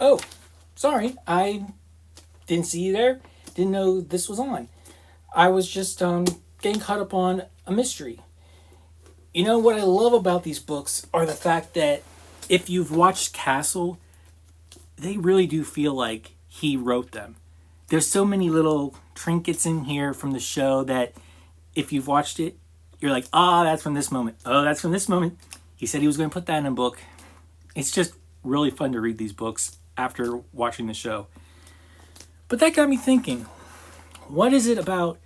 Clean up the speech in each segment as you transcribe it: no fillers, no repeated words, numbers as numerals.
Oh, sorry, I didn't see you there. Didn't know this was on. I was just getting caught up on a mystery. You know what I love about these books are the fact that if you've watched Castle, they really do feel like he wrote them. There's so many little trinkets in here from the show that if you've watched it, you're like, that's from this moment. Oh, that's from this moment. He said he was going to put that in a book. It's just really fun to read these books after watching the show. But that got me thinking, what is it about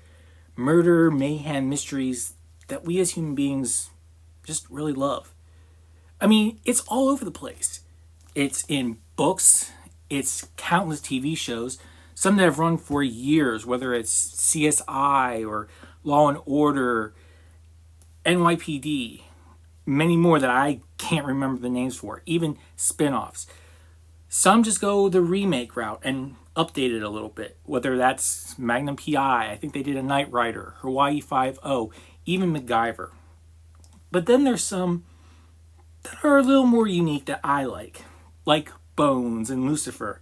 murder, mayhem, mysteries that we as human beings just really love? I mean, it's all over the place. It's in books, it's countless TV shows, some that have run for years, whether it's CSI or Law and Order, NYPD, many more that I can't remember the names for, even spin-offs. Some just go the remake route and update it a little bit, whether that's Magnum PI, I think they did a Knight Rider, Hawaii Five-0, even MacGyver. But then there's some that are a little more unique that I like Bones and Lucifer.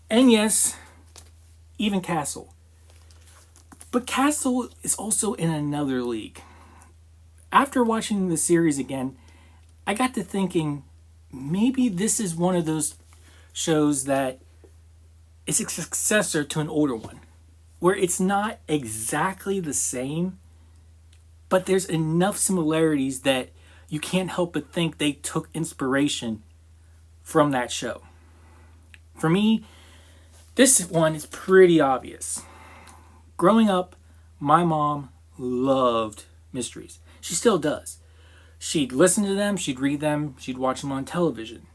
And yes, even Castle. But Castle is also in another league. After watching the series again, I got to thinking, maybe this is one of those shows that is a successor to an older one, where it's not exactly the same, but there's enough similarities that you can't help but think they took inspiration from that show. For me, this one is pretty obvious. Growing up, my mom loved mysteries. She still does. She'd listen to them, she'd read them, she'd watch them on television.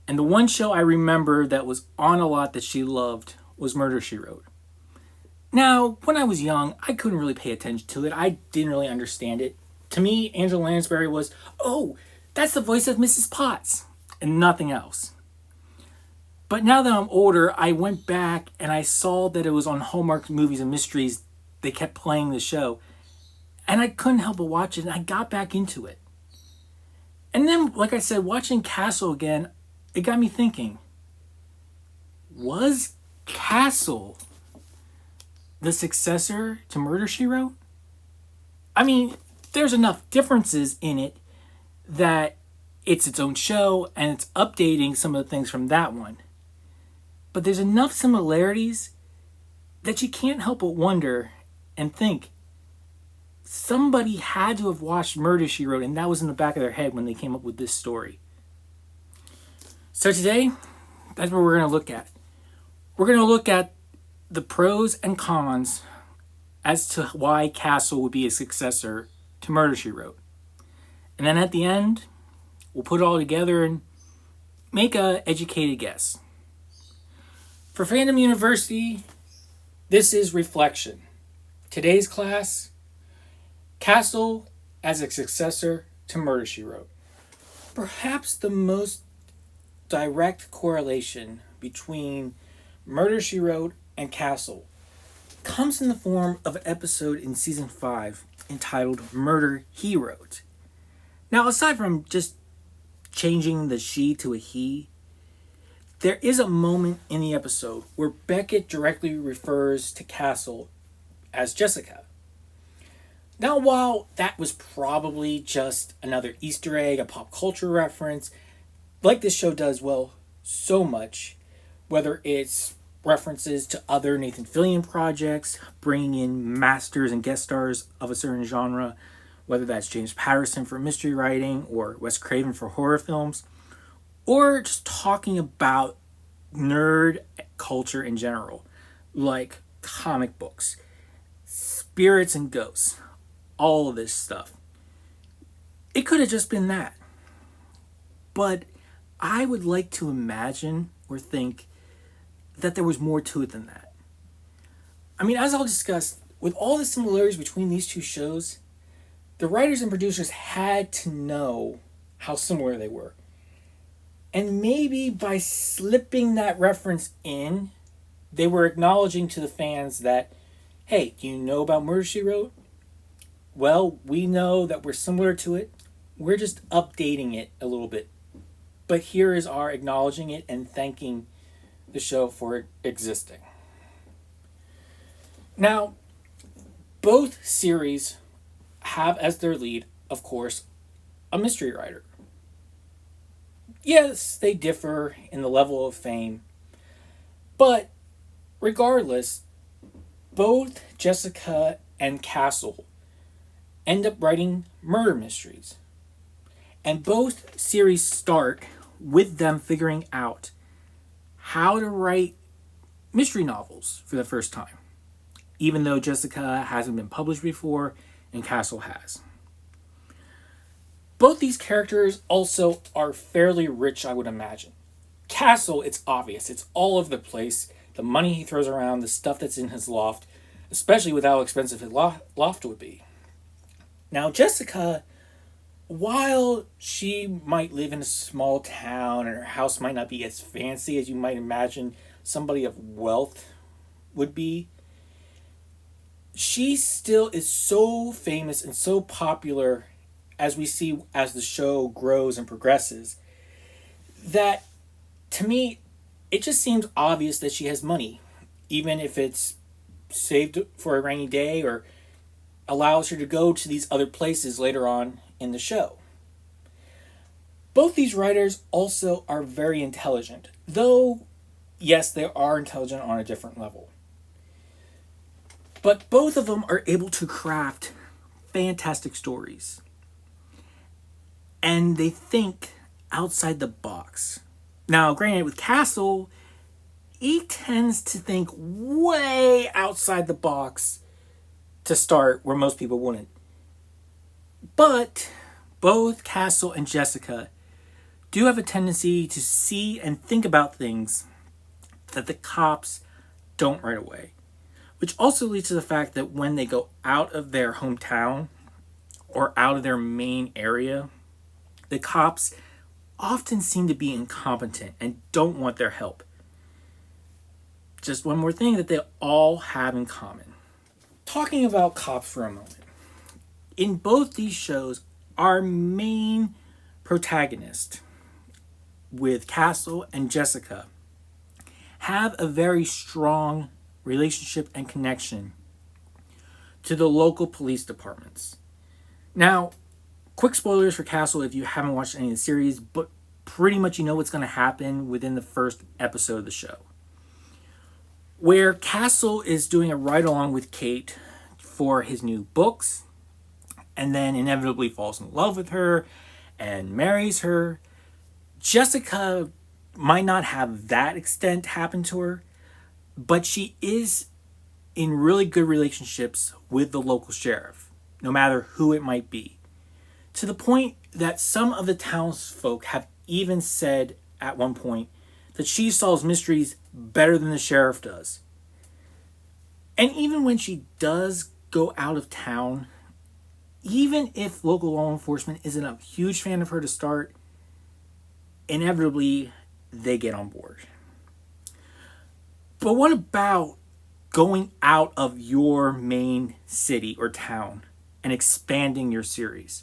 And the one show I remember that was on a lot that she loved was Murder, She Wrote. Now, when I was young, I couldn't really pay attention to it. I didn't really understand it. To me, Angela Lansbury was, oh, that's the voice of Mrs. Potts, and nothing else. But now that I'm older, I went back and I saw that it was on Hallmark Movies and Mysteries. They kept playing the show. And I couldn't help but watch it, and I got back into it. And then, like I said, watching Castle again, it got me thinking, was Castle the successor to Murder, She Wrote? I mean, there's enough differences in it that it's its own show and it's updating some of the things from that one. But there's enough similarities that you can't help but wonder and think, somebody had to have watched Murder, She Wrote, and that was in the back of their head when they came up with this story. So today, that's what we're going to look at. We're going to look at the pros and cons as to why Castle would be a successor to Murder, She Wrote. And then at the end, we'll put it all together and make an educated guess. For Fandom University, this is Reflection. Today's class, Castle as a successor to Murder, She Wrote. Perhaps the most direct correlation between Murder, She Wrote and Castle comes in the form of an episode in season 5 entitled Murder, He Wrote. Now, aside from just changing the she to a he, there is a moment in the episode where Beckett directly refers to Castle as Jessica. Now, while that was probably just another Easter egg, a pop culture reference, like this show does, well, so much, whether it's references to other Nathan Fillion projects, bringing in masters and guest stars of a certain genre, whether that's James Patterson for mystery writing or Wes Craven for horror films, or just talking about nerd culture in general, like comic books, spirits and ghosts, all of this stuff. It could have just been that. But I would like to imagine or think that there was more to it than that. I mean, as I'll discuss, with all the similarities between these two shows, the writers and producers had to know how similar they were. And maybe by slipping that reference in, they were acknowledging to the fans that, hey, do you know about Murder, She Wrote? Well, we know that we're similar to it. We're just updating it a little bit. But here is our acknowledging it and thanking the show for existing. Now, both series have as their lead, of course, a mystery writer. Yes, they differ in the level of fame, but regardless, both Jessica and Castle end up writing murder mysteries. And both series start with them figuring out how to write mystery novels for the first time, even though Jessica hasn't been published before and Castle has. Both these characters also are fairly rich, I would imagine. Castle, it's obvious. It's all over the place. The money he throws around, the stuff that's in his loft, especially with how expensive his loft would be. Now, Jessica, while she might live in a small town and her house might not be as fancy as you might imagine somebody of wealth would be, she still is so famous and so popular as we see as the show grows and progresses, that to me, it just seems obvious that she has money, even if it's saved for a rainy day or allows her to go to these other places later on in the show. Both these writers also are very intelligent, though, yes, they are intelligent on a different level. But both of them are able to craft fantastic stories. And they think outside the box. Now, granted, with Castle, he tends to think way outside the box to start where most people wouldn't. But both Castle and Jessica do have a tendency to see and think about things that the cops don't right away. Which also leads to the fact that when they go out of their hometown or out of their main area, the cops often seem to be incompetent and don't want their help. Just one more thing that they all have in common. Talking about cops for a moment. In both these shows, our main protagonist with Castle and Jessica have a very strong relationship and connection to the local police departments. Now, quick spoilers for Castle if you haven't watched any of the series, but pretty much you know what's going to happen within the first episode of the show. Where Castle is doing a ride-along with Kate for his new books, and then inevitably falls in love with her and marries her. Jessica might not have that extent happen to her, but she is in really good relationships with the local sheriff, no matter who it might be. To the point that some of the townsfolk have even said at one point that she solves mysteries better than the sheriff does. And even when she does go out of town, even if local law enforcement isn't a huge fan of her to start, inevitably they get on board. But what about going out of your main city or town and expanding your series?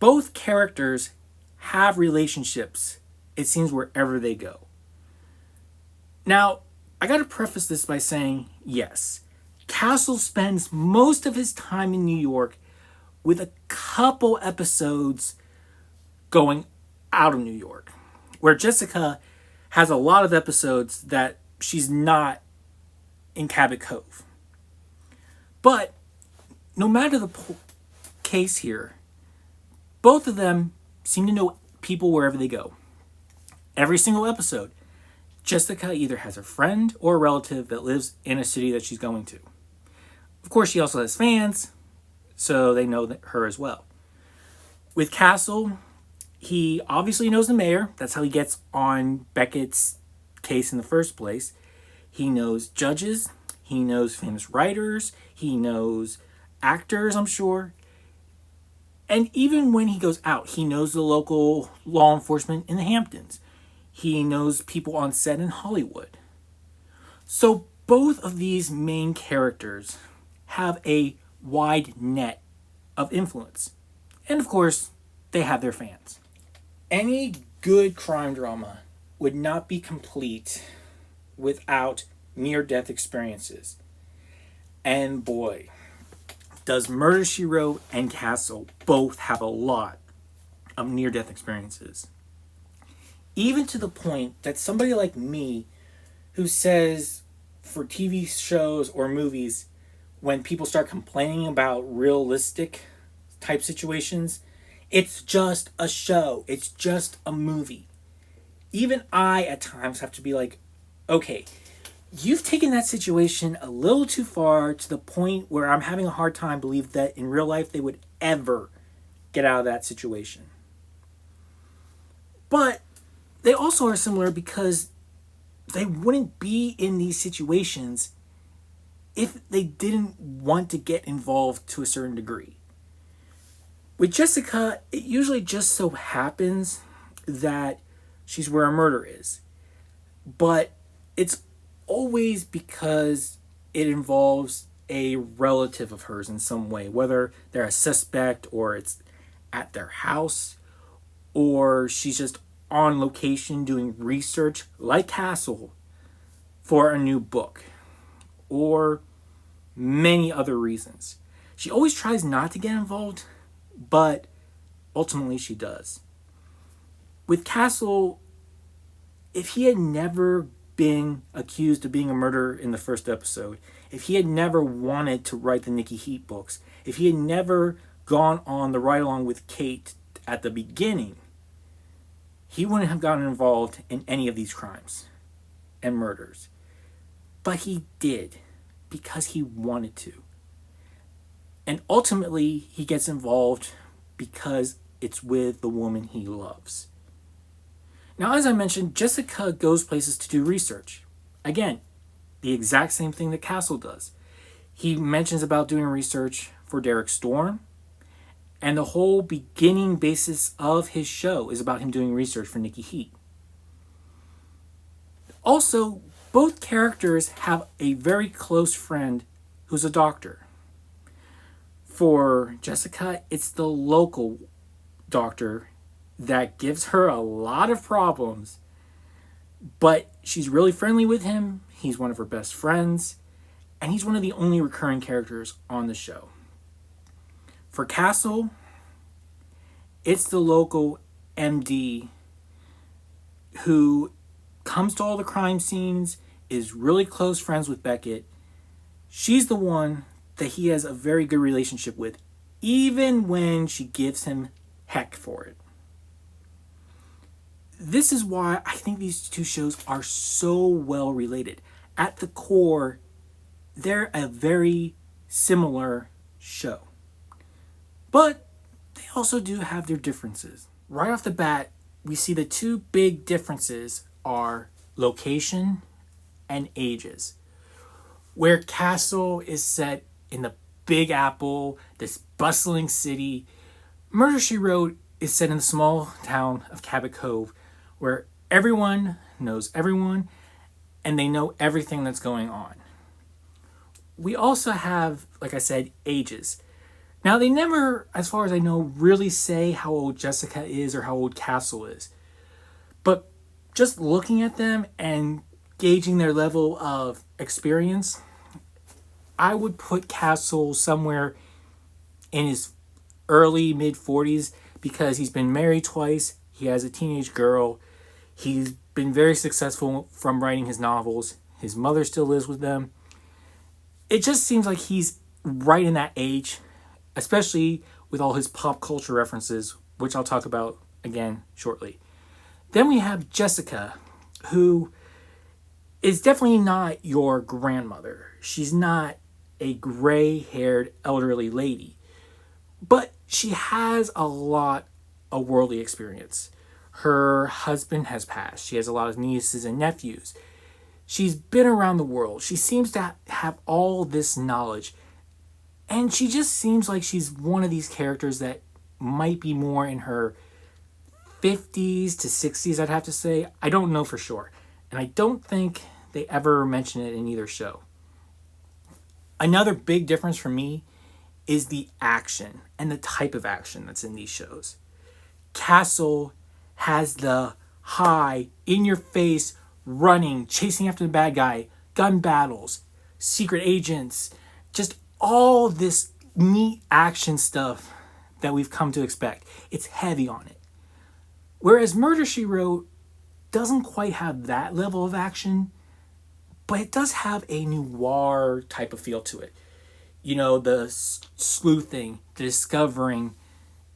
Both characters have relationships, it seems, wherever they go. Now, I gotta preface this by saying, yes, Castle spends most of his time in New York with a couple episodes going out of New York, where Jessica has a lot of episodes that she's not in Cabot Cove. But no matter the case here, both of them seem to know people wherever they go. Every single episode, Jessica either has a friend or a relative that lives in a city that she's going to. Of course, she also has fans, so they know her as well. With Castle, he obviously knows the mayor. That's how he gets on Beckett's case in the first place. He knows judges. He knows famous writers. He knows actors, I'm sure. And even when he goes out, he knows the local law enforcement in the Hamptons. He knows people on set in Hollywood. So both of these main characters have a wide net of influence. And of course, they have their fans. Any good crime drama would not be complete without near-death experiences. And boy, does Murder, She Wrote and Castle both have a lot of near-death experiences. Even to the point that somebody like me, who says for TV shows or movies, when people start complaining about realistic type situations, it's just a show, it's just a movie. Even I at times have to be like, okay, you've taken that situation a little too far to the point where I'm having a hard time believing that in real life they would ever get out of that situation. But they also are similar because they wouldn't be in these situations if they didn't want to get involved to a certain degree. With Jessica, it usually just so happens that she's where a murder is. But it's always because it involves a relative of hers in some way, whether they're a suspect or it's at their house or she's just on location doing research like Castle for a new book or many other reasons. She always tries not to get involved, but ultimately she does. With Castle, if he had never been accused of being a murderer in the first episode, if he had never wanted to write the Nikki Heat books, if he had never gone on the ride along with Kate at the beginning, he wouldn't have gotten involved in any of these crimes and murders. But he did because he wanted to. And ultimately, he gets involved because it's with the woman he loves. Now, as I mentioned, Jessica goes places to do research. Again, the exact same thing that Castle does. He mentions about doing research for Derek Storm, and the whole beginning basis of his show is about him doing research for Nikki Heat. Also, both characters have a very close friend who's a doctor. For Jessica, it's the local doctor that gives her a lot of problems, but she's really friendly with him. He's one of her best friends, and he's one of the only recurring characters on the show. For Castle, it's the local MD who comes to all the crime scenes, is really close friends with Beckett. She's the one that he has a very good relationship with, even when she gives him heck for it. This is why I think these two shows are so well related. At the core, they're a very similar show. But they also do have their differences. Right off the bat, we see the two big differences are location and ages. Where Castle is set in the Big Apple, this bustling city, Murder, She Wrote is set in the small town of Cabot Cove, where everyone knows everyone and they know everything that's going on. We also have, like I said, ages. Now, they never, as far as I know, really say how old Jessica is or how old Castle is. But just looking at them and gauging their level of experience, I would put Castle somewhere in his early, mid-40s because he's been married twice, he has a teenage girl, he's been very successful from writing his novels, his mother still lives with them. It just seems like he's right in that age, especially with all his pop culture references, which I'll talk about again shortly. Then we have Jessica, who is definitely not your grandmother. She's not a gray-haired elderly lady, but she has a lot of worldly experience. Her husband has passed. She has a lot of nieces and nephews. She's been around the world. She seems to have all this knowledge. And she just seems like she's one of these characters that might be more in her 50s to 60s, I'd have to say. I don't know for sure. And I don't think they ever mention it in either show. Another big difference for me is the action and the type of action that's in these shows. Castle has the high, in your face, running, chasing after the bad guy, gun battles, secret agents, just all this neat action stuff that we've come to expect. It's heavy on it. Whereas Murder, She Wrote doesn't quite have that level of action, but it does have a noir type of feel to it. You know, the sleuthing, the discovering,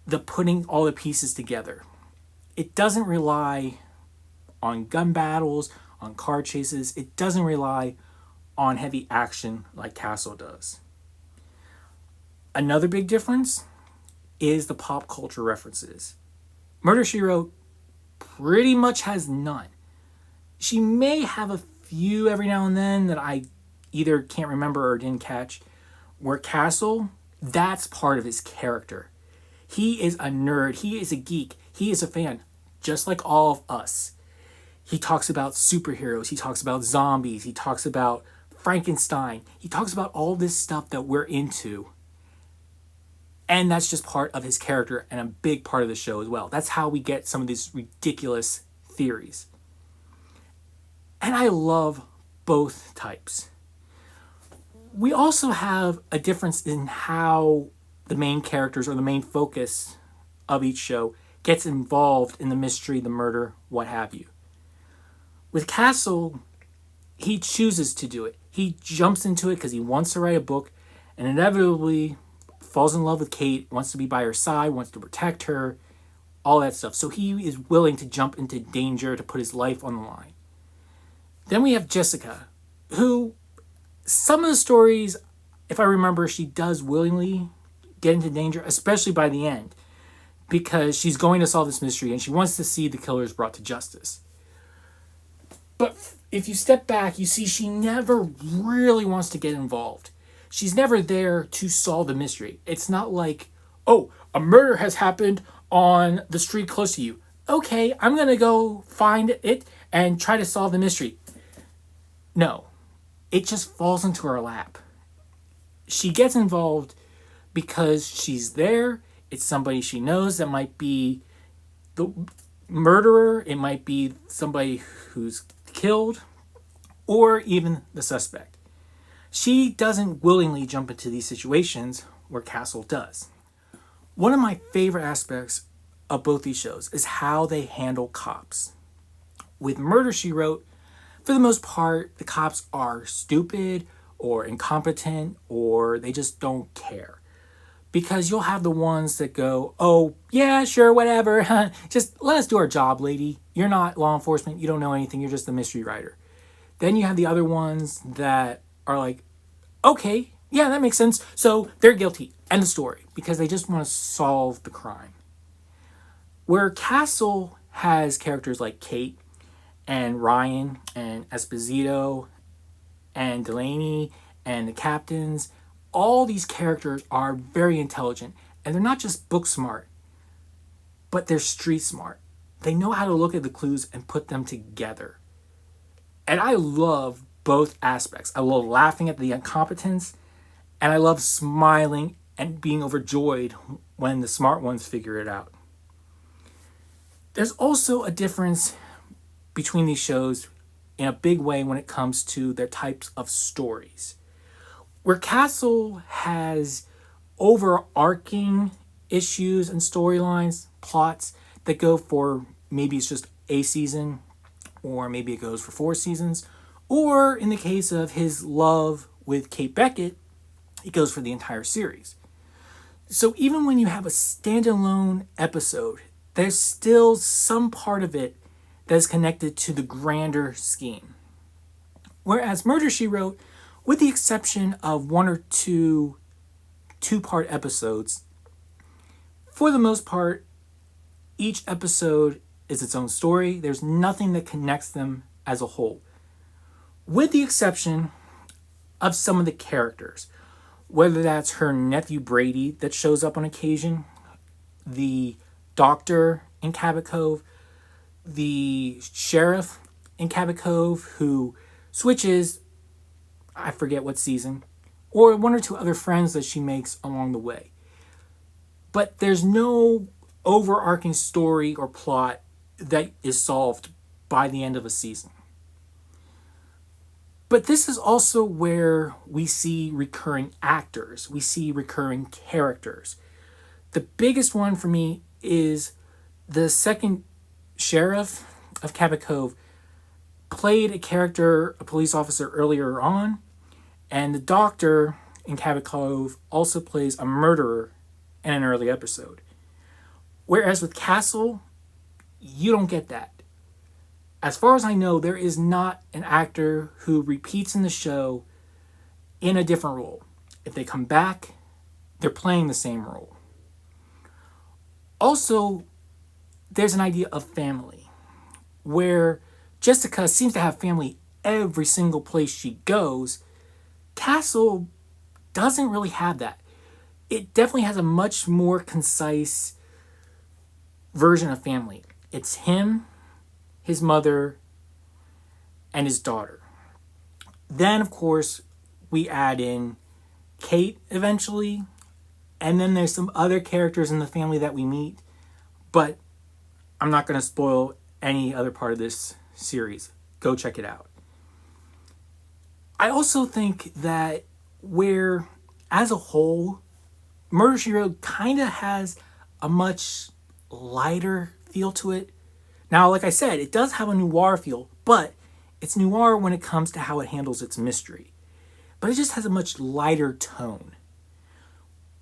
the putting all the pieces together. It doesn't rely on gun battles, on car chases. It doesn't rely on heavy action like Castle does. Another big difference is the pop culture references. Murder, She Wrote pretty much has none. She may have a few every now and then that I either can't remember or didn't catch. Where Castle, that's part of his character. He is a nerd. He is a geek. He is a fan, just like all of us. He talks about superheroes. He talks about zombies. He talks about Frankenstein. He talks about all this stuff that we're into. And that's just part of his character and a big part of the show as well. That's how we get some of these ridiculous theories. And I love both types. We also have a difference in how the main characters or the main focus of each show gets involved in the mystery, the murder, what have you. With Castle, he chooses to do it. He jumps into it because he wants to write a book and inevitably falls in love with Kate, wants to be by her side, wants to protect her, all that stuff. So he is willing to jump into danger to put his life on the line. Then we have Jessica, who some of the stories, if I remember, she does willingly get into danger, especially by the end, because she's going to solve this mystery and she wants to see the killers brought to justice. But if you step back, you see she never really wants to get involved. She's never there to solve the mystery. It's not like, oh, a murder has happened on the street close to you. Okay, I'm going to go find it and try to solve the mystery. No, it just falls into her lap. She gets involved because she's there. It's somebody she knows that might be the murderer. It might be somebody who's killed or even the suspect. She doesn't willingly jump into these situations where Castle does. One of my favorite aspects of both these shows is how they handle cops. With Murder, She Wrote, for the most part, the cops are stupid or incompetent or they just don't care. Because you'll have the ones that go, oh, yeah, sure, whatever. Just let us do our job, lady. You're not law enforcement. You don't know anything. You're just a mystery writer. Then you have the other ones that are like, okay, yeah, that makes sense. So they're guilty. End of story. Because they just want to solve the crime. Where Castle has characters like Kate and Ryan and Esposito and Delaney and the captains, all these characters are very intelligent. And they're not just book smart, but they're street smart. They know how to look at the clues and put them together. And I love both aspects. I love laughing at the incompetence, and I love smiling and being overjoyed when the smart ones figure it out. There's also a difference between these shows in a big way when it comes to their types of stories. Where Castle has overarching issues and storylines, plots that go for maybe it's just a season, or maybe it goes for 4 seasons, or in the case of his love with Kate Beckett, it goes for the entire series. So even when you have a standalone episode, there's still some part of it that is connected to the grander scheme. Whereas Murder, She Wrote, with the exception of 1 or 2 two-part episodes, for the most part, each episode is its own story. There's nothing that connects them as a whole. With the exception of some of the characters, whether that's her nephew Brady that shows up on occasion, the doctor in Cabot Cove, the sheriff in Cabot Cove who switches, I forget what season, or 1 or 2 other friends that she makes along the way. But there's no overarching story or plot that is solved by the end of a season. But this is also where we see recurring actors, we see recurring characters. The biggest one for me is the second sheriff of Cabot Cove played a character, a police officer earlier on, and the doctor in Cabot Cove also plays a murderer in an early episode. Whereas with Castle, you don't get that. As far as I know, there is not an actor who repeats in the show in a different role. If they come back, they're playing the same role. Also, there's an idea of family, where Jessica seems to have family every single place she goes. Castle doesn't really have that. It definitely has a much more concise version of family. It's him, his mother, and his daughter. Then, of course, we add in Kate eventually, and then there's some other characters in the family that we meet, but I'm not going to spoil any other part of this series. Go check it out. I also think that where, as a whole, Murder, She Wrote kind of has a much lighter feel to it. Now, like I said, it does have a noir feel, but it's noir when it comes to how it handles its mystery. But it just has a much lighter tone.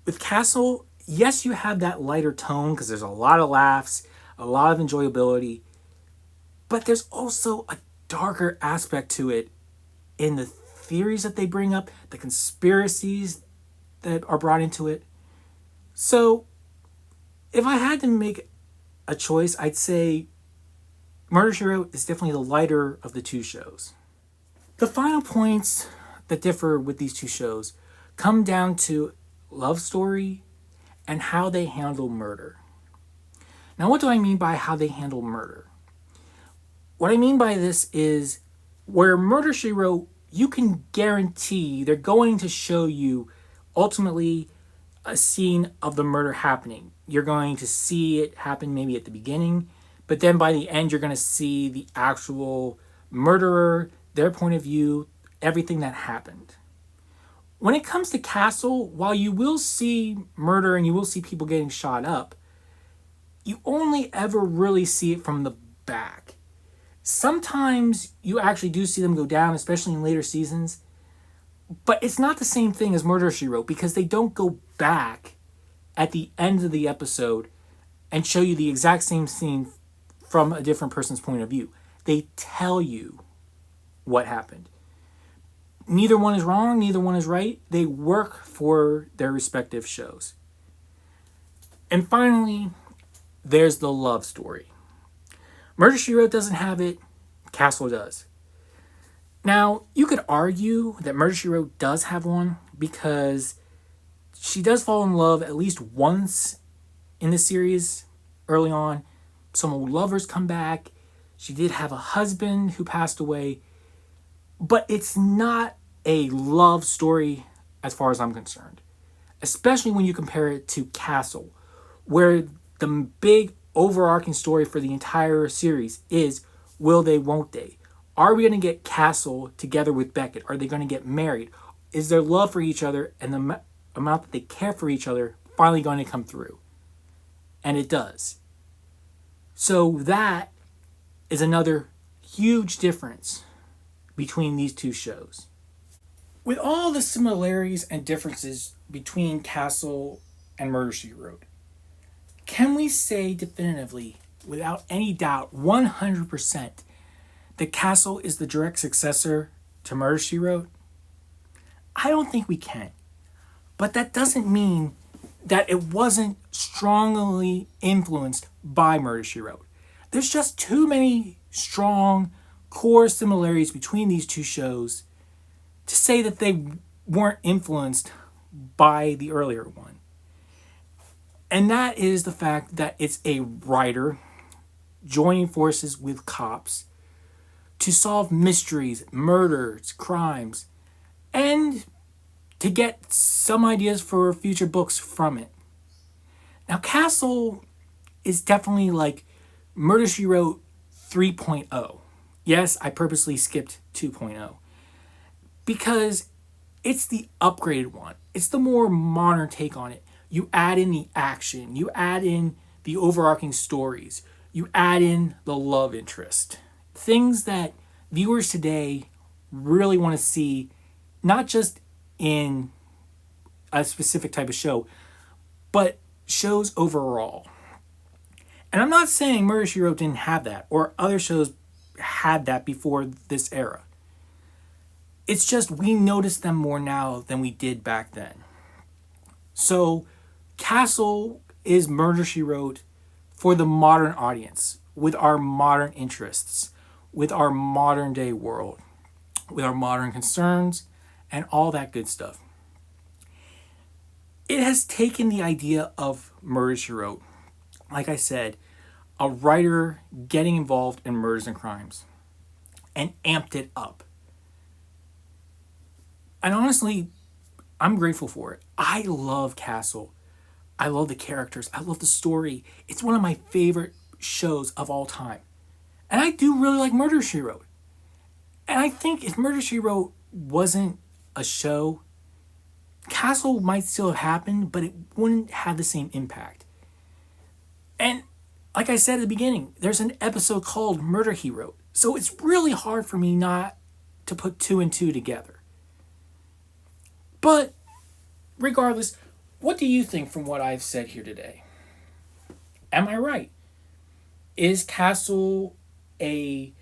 With Castle, yes, you have that lighter tone because there's a lot of laughs, a lot of enjoyability, but there's also a darker aspect to it in the theories that they bring up, the conspiracies that are brought into it. So, if I had to make a choice, I'd say Murder, She Wrote is definitely the lighter of the two shows. The final points that differ with these two shows come down to love story and how they handle murder. Now, what do I mean by how they handle murder? What I mean by this is where Murder, She Wrote, you can guarantee they're going to show you ultimately a scene of the murder happening. You're going to see it happen maybe at the beginning, but then by the end, you're going to see the actual murderer, their point of view, everything that happened. When it comes to Castle, while you will see murder and you will see people getting shot up, you only ever really see it from the back. Sometimes you actually do see them go down, especially in later seasons, but it's not the same thing as Murder, She Wrote because they don't go back at the end of the episode and show you the exact same scene from a different person's point of view. They tell you what happened. Neither one is wrong, neither one is right. They work for their respective shows. And finally, there's the love story. Murder, She Wrote doesn't have it. Castle does. Now, you could argue that Murder, She Wrote does have one because she does fall in love at least once in the series early on. Some old lovers come back. She did have a husband who passed away. But it's not a love story as far as I'm concerned. Especially when you compare it to Castle, where the big overarching story for the entire series is will they, won't they? Are we going to get Castle together with Beckett? Are they going to get married? Is their love for each other and the amount that they care for each other finally going to come through? And it does. So that is another huge difference between these two shows. With all the similarities and differences between Castle and Murder, She Wrote, can we say definitively, without any doubt, 100%, that Castle is the direct successor to Murder, She Wrote? I don't think we can. But that doesn't mean that it wasn't strongly influenced by Murder, She Wrote. There's just too many strong core similarities between these two shows to say that they weren't influenced by the earlier one. And that is the fact that it's a writer joining forces with cops to solve mysteries, murders, crimes, and to get some ideas for future books from it. Now, Castle is definitely like Murder, She Wrote 3.0. Yes, I purposely skipped 2.0 because it's the upgraded one. It's the more modern take on it. You add in the action, you add in the overarching stories, you add in the love interest. Things that viewers today really want to see, not just in a specific type of show, but shows overall. And I'm not saying Murder, She Wrote didn't have that, or other shows had that before this era. It's just we notice them more now than we did back then. So, Castle is Murder, She Wrote for the modern audience, with our modern interests, with our modern day world, with our modern concerns, and all that good stuff. It has taken the idea of Murder, She Wrote, like I said, a writer getting involved in murders and crimes, and amped it up. And honestly, I'm grateful for it. I love Castle. I love the characters. I love the story. It's one of my favorite shows of all time. And I do really like Murder, She Wrote. And I think if Murder, She Wrote wasn't a show, Castle might still have happened, but it wouldn't have the same impact. And like I said at the beginning, there's an episode called Murder, He Wrote. So it's really hard for me not to put two and two together. But regardless, what do you think from what I've said here today? Am I right? Is Castle a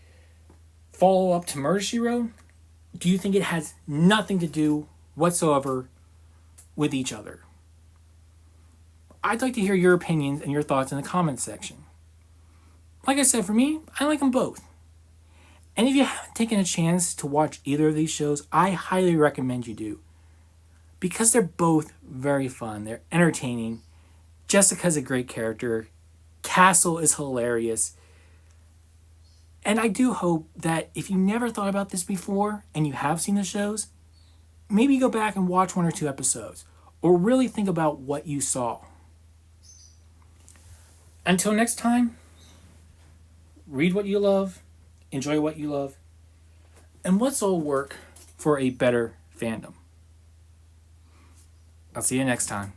follow-up to Murder, She Wrote? Do you think it has nothing to do whatsoever with each other? I'd like to hear your opinions and your thoughts in the comments section. Like I said, for me, I like them both. And if you haven't taken a chance to watch either of these shows, I highly recommend you do. Because they're both very fun. They're entertaining. Jessica's a great character. Castle is hilarious. And I do hope that if you never thought about this before and you have seen the shows, maybe go back and watch one or two episodes. Or really think about what you saw. Until next time, read what you love, enjoy what you love, and let's all work for a better fandom. I'll see you next time.